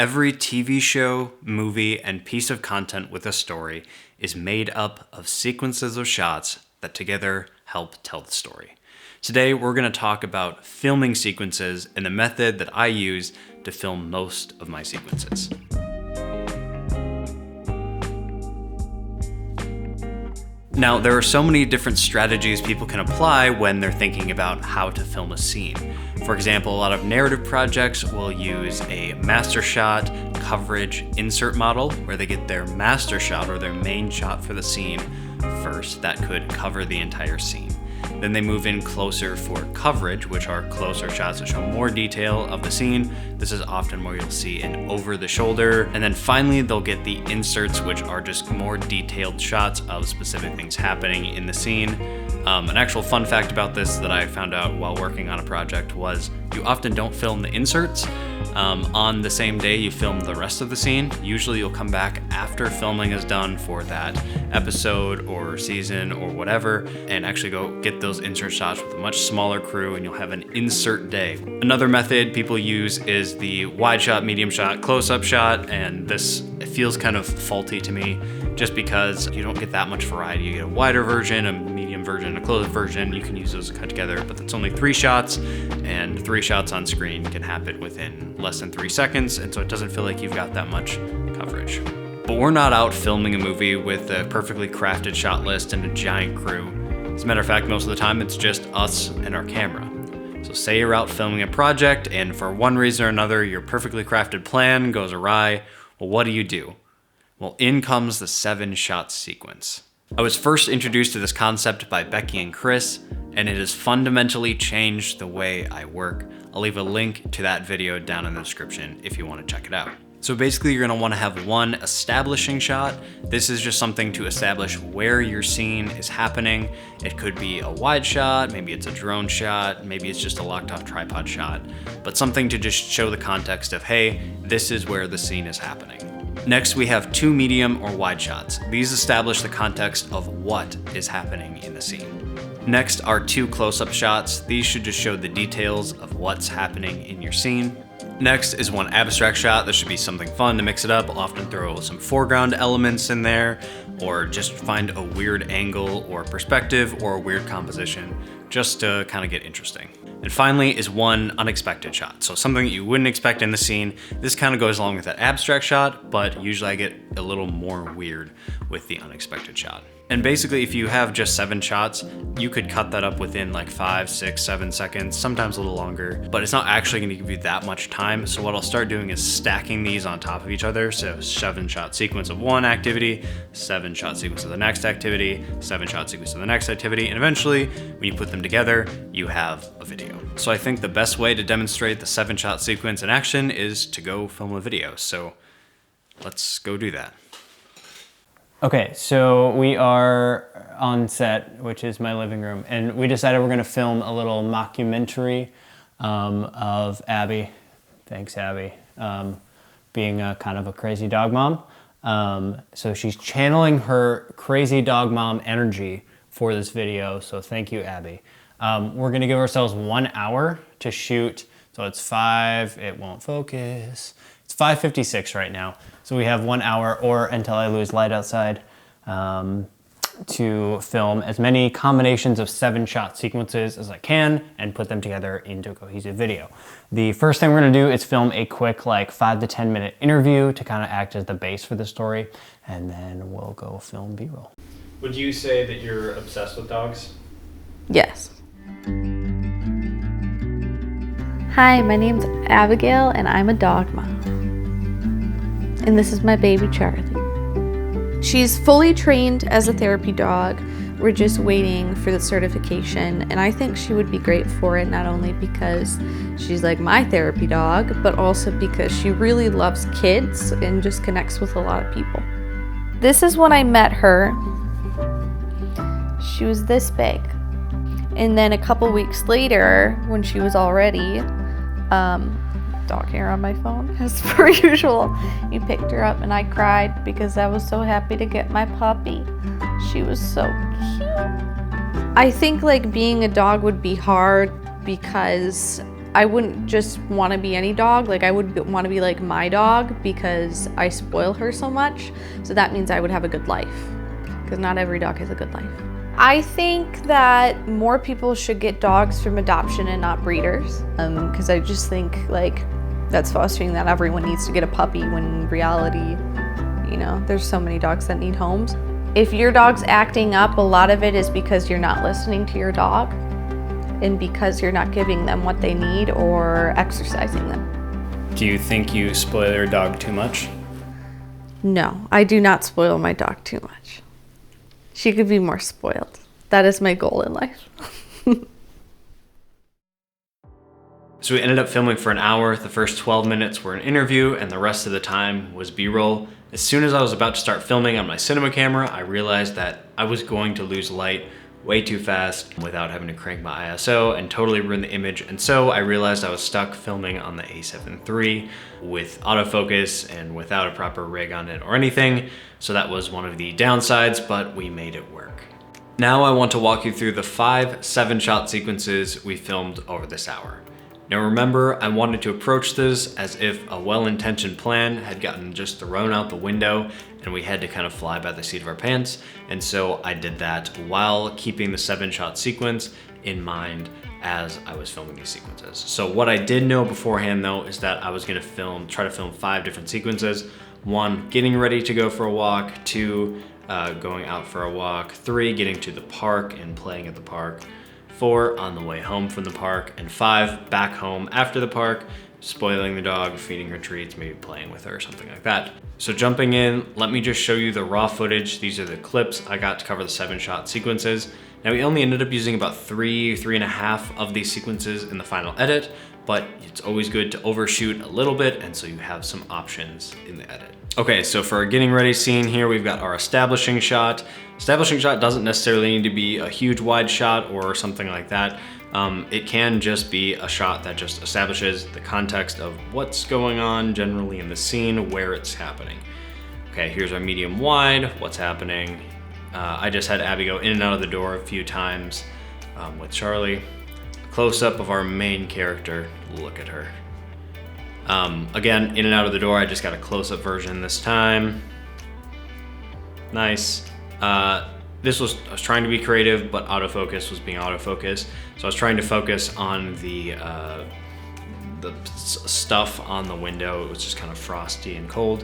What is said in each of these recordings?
Every TV show, movie, and piece of content with a story is made up of sequences of shots that together help tell the story. Today, we're going to talk about filming sequences and the method that I use to film most of my sequences. Now, there are so many different strategies people can apply when they're thinking about how to film a scene. For example, a lot of narrative projects will use a master shot, coverage, insert model, where they get their master shot or their main shot for the scene first. That could cover the entire scene. Then they move in closer for coverage, which are closer shots that show more detail of the scene. This is often where you'll see an over the shoulder. And then finally, they'll get the inserts, which are just more detailed shots of specific things happening in the scene. An actual fun fact about this that I found out while working on a project was you often don't film the inserts on the same day you film the rest of the scene. Usually you'll come back after filming is done for that episode or season or whatever and actually go get those insert shots with a much smaller crew, and you'll have an insert day. Another method people use is the wide shot, medium shot, close-up shot, and this feels kind of faulty to me just because you don't get that much variety. You get a wider version, a medium version, a closed version. You can use those cut together, but that's only 3 shots, and 3 shots on screen can happen within less than 3 seconds, and so it doesn't feel like you've got that much coverage. But we're not out filming a movie with a perfectly crafted shot list and a giant crew. As a matter of fact, most of the time it's just us and our camera. So say you're out filming a project and for one reason or another your perfectly crafted plan goes awry. Well, what do? Well, in comes the 7-shot sequence. I was first introduced to this concept by Becki and Chris, and it has fundamentally changed the way I work. I'll leave a link to that video down in the description if you want to check it out. So basically you're going to want to have one establishing shot. This is just something to establish where your scene is happening. It could be a wide shot, maybe it's a drone shot, maybe it's just a locked off tripod shot, but something to just show the context of, hey, this is where the scene is happening. Next, we have 2 medium or wide shots. These establish the context of what is happening in the scene. Next are 2 close-up shots. These should just show the details of what's happening in your scene. Next is 1 abstract shot. This should be something fun to mix it up. I'll often throw some foreground elements in there, or just find a weird angle or perspective or a weird composition just to kind of get interesting. And finally is 1 unexpected shot. So something that you wouldn't expect in the scene. This kind of goes along with that abstract shot, but usually I get a little more weird with the unexpected shot. And basically, if you have just 7 shots, you could cut that up within like 5, 6, 7 seconds, sometimes a little longer, but it's not actually gonna give you that much time. So what I'll start doing is stacking these on top of each other. So 7-shot sequence of one activity, 7-shot sequence of the next activity, 7-shot sequence of the next activity, and eventually, when you put them together, you have a video. So I think the best way to demonstrate the 7-shot sequence in action is to go film a video. So let's go do that. Okay, so we are on set, which is my living room, and we decided we're gonna film a little mockumentary of Abby. Thanks, Abby. Being a kind of a crazy dog mom. So she's channeling her crazy dog mom energy for this video, so thank you, Abby. We're gonna give ourselves 1 hour to shoot, so it's 5, it won't focus. It's 5:56 right now. So we have 1 hour or until I lose light outside to film as many combinations of 7-shot sequences as I can and put them together into a cohesive video. The first thing we're gonna do is film a quick like 5 to 10 minute interview to kind of act as the base for the story, and then we'll go film B-roll. Would you say that you're obsessed with dogs? Yes. Hi, my name's Abigail and I'm a dog mom. And this is my baby Charlie. She's fully trained as a therapy dog. We're just waiting for the certification, and I think she would be great for it, not only because she's like my therapy dog, but also because she really loves kids and just connects with a lot of people. This is when I met her. She was this big. And then a couple weeks later, when she was all ready, dog hair on my phone, as per usual. You picked her up and I cried because I was so happy to get my puppy. She was so cute. I think like being a dog would be hard because I wouldn't just want to be any dog. Like, I would want to be like my dog because I spoil her so much. So that means I would have a good life, because not every dog has a good life. I think that more people should get dogs from adoption and not breeders, because I just think like that's fostering that everyone needs to get a puppy, when in reality, you know, there's so many dogs that need homes. If your dog's acting up, a lot of it is because you're not listening to your dog and because you're not giving them what they need or exercising them. Do you think you spoil your dog too much? No, I do not spoil my dog too much. She could be more spoiled. That is my goal in life. So we ended up filming for an hour. The first 12 minutes were an interview and the rest of the time was B-roll. As soon as I was about to start filming on my cinema camera, I realized that I was going to lose light way too fast without having to crank my ISO and totally ruin the image. And so I realized I was stuck filming on the A7 III with autofocus and without a proper rig on it or anything. So that was one of the downsides, but we made it work. Now I want to walk you through the 5 7-shot sequences we filmed over this hour. Now remember, I wanted to approach this as if a well-intentioned plan had gotten just thrown out the window and we had to kind of fly by the seat of our pants. And so I did that while keeping the 7-shot sequence in mind as I was filming these sequences. So what I did know beforehand though is that I was gonna try to film 5 different sequences. 1, getting ready to go for a walk. 2, going out for a walk. 3, getting to the park and playing at the park. 4, on the way home from the park. And 5, back home after the park, spoiling the dog, feeding her treats, maybe playing with her or something like that. So jumping in, let me just show you the raw footage. These are the clips I got to cover the 7-shot sequences. Now we only ended up using about 3.5 of these sequences in the final edit, but it's always good to overshoot a little bit, and so you have some options in the edit. Okay, so for our getting ready scene here, we've got our establishing shot. Establishing shot doesn't necessarily need to be a huge wide shot or something like that. It can just be a shot that just establishes the context of what's going on generally in the scene, where it's happening. Okay, here's our medium wide, what's happening. I just had Abby go in and out of the door a few times with Charlie. Close up of our main character, look at her. Again, in and out of the door, I just got a close-up version this time. Nice. I was trying to be creative, but autofocus was being autofocus. So I was trying to focus on the stuff on the window. It was just kind of frosty and cold.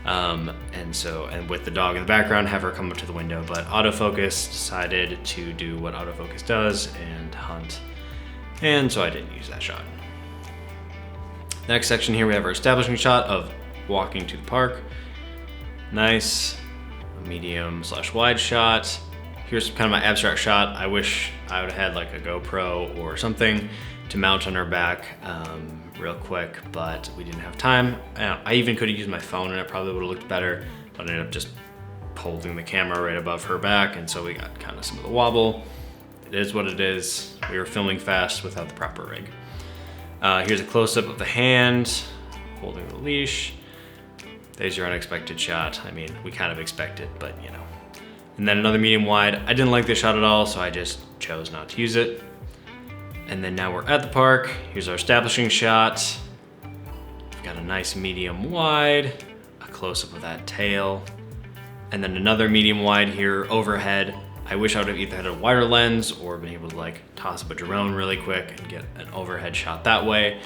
And with the dog in the background, have her come up to the window, but autofocus decided to do what autofocus does and hunt. And so I didn't use that shot. Next section here, we have our establishing shot of walking to the park. Nice. A medium/wide shot. Here's kind of my abstract shot. I wish I would have had like a GoPro or something to mount on her back real quick, but we didn't have time. I even could have used my phone and it probably would have looked better, but I ended up just holding the camera right above her back, and so we got kind of some of the wobble. It is what it is. We were filming fast without the proper rig. Here's a close-up of the hand holding the leash. There's your unexpected shot. I mean, we kind of expect it, but you know. And then another medium wide. I didn't like this shot at all, so I just chose not to use it. And then now we're at the park. Here's our establishing shot. We've got a nice medium wide, a close-up of that tail, and then another medium wide here overhead. I wish I would have either had a wider lens or been able to like toss up a drone really quick and get an overhead shot that way,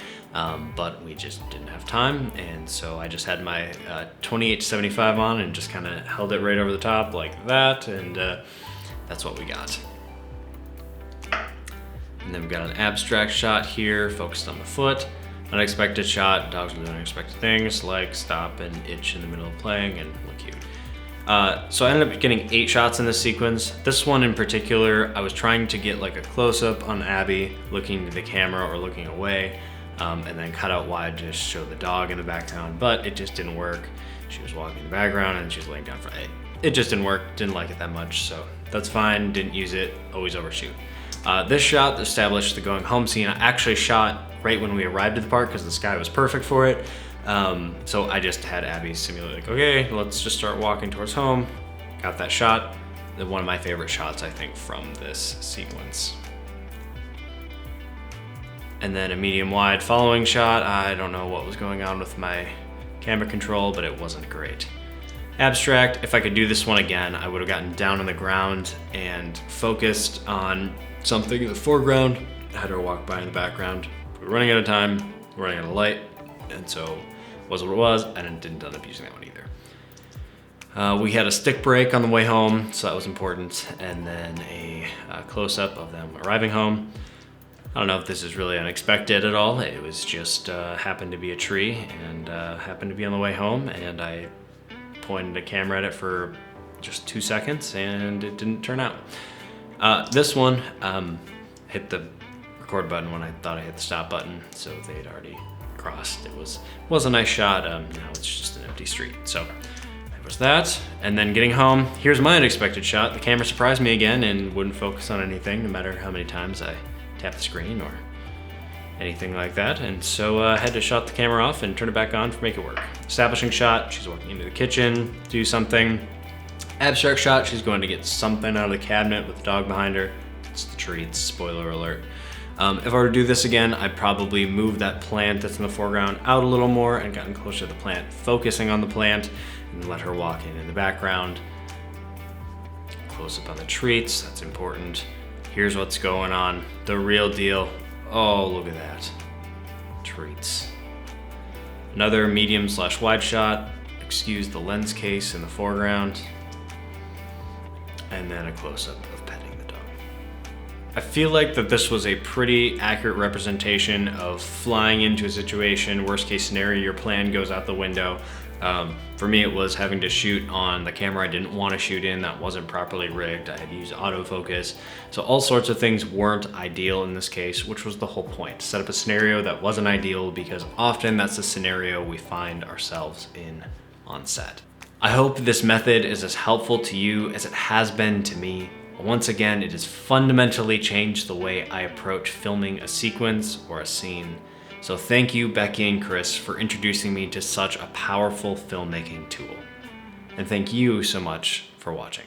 but we just didn't have time, and so I just had my 28-75 on and just kind of held it right over the top like that, and that's what we got. And then we've got an abstract shot here focused on the foot. Unexpected shot, dogs will do unexpected things like stop and itch in the middle of playing and look cute. So I ended up getting 8 shots in this sequence. This one in particular, I was trying to get like a close-up on Abby looking to the camera or looking away, and then cut out wide to show the dog in the background, but it just didn't work. She was walking in the background and she was laying down for it. It just didn't work, didn't like it that much, so that's fine, didn't use it, always overshoot. This shot established the going home scene. I actually shot right when we arrived at the park because the sky was perfect for it. So I just had Abby simulate like, okay, let's just start walking towards home. Got that shot. One of my favorite shots, I think, from this sequence. and then a medium wide following shot. I don't know what was going on with my camera control, but it wasn't great. Abstract, if I could do this one again, I would have gotten down on the ground and focused on something in the foreground, had her walk by in the background. We're running out of time, we're running out of light, and so it was what it was, and it didn't end up using that one either. We had a stick break on the way home, so that was important, and then a close-up of them arriving home. I don't know if this is really unexpected at all. It was just happened to be a tree and happened to be on the way home, and I pointed a camera at it for just 2 seconds and it didn't turn out. This one hit the record button when I thought I hit the stop button, so they had already crossed. It was a nice shot. Now it's just an empty street. So there was that. And then getting home, here's my unexpected shot. The camera surprised me again and wouldn't focus on anything, no matter how many times I tapped the screen or anything like that. And so I had to shut the camera off and turn it back on to make it work. Establishing shot, she's walking into the kitchen, do something. Abstract shot, she's going to get something out of the cabinet with the dog behind her. It's the treats, spoiler alert. If I were to do this again, I'd probably move that plant that's in the foreground out a little more and gotten closer to the plant, focusing on the plant, and let her walk in the background. Close up on the treats, that's important. Here's what's going on, the real deal. Oh, look at that, treats. Another medium/wide shot, excuse the lens case in the foreground, and then a close-up of petting the dog. I feel like that this was a pretty accurate representation of flying into a situation, worst case scenario, your plan goes out the window. For me, it was having to shoot on the camera I didn't want to shoot in, that wasn't properly rigged. I had to use autofocus. So all sorts of things weren't ideal in this case, which was the whole point. Set up a scenario that wasn't ideal because often that's the scenario we find ourselves in on set. I hope this method is as helpful to you as it has been to me. Once again, it has fundamentally changed the way I approach filming a sequence or a scene. So thank you, Becki and Chris, for introducing me to such a powerful filmmaking tool. And thank you so much for watching.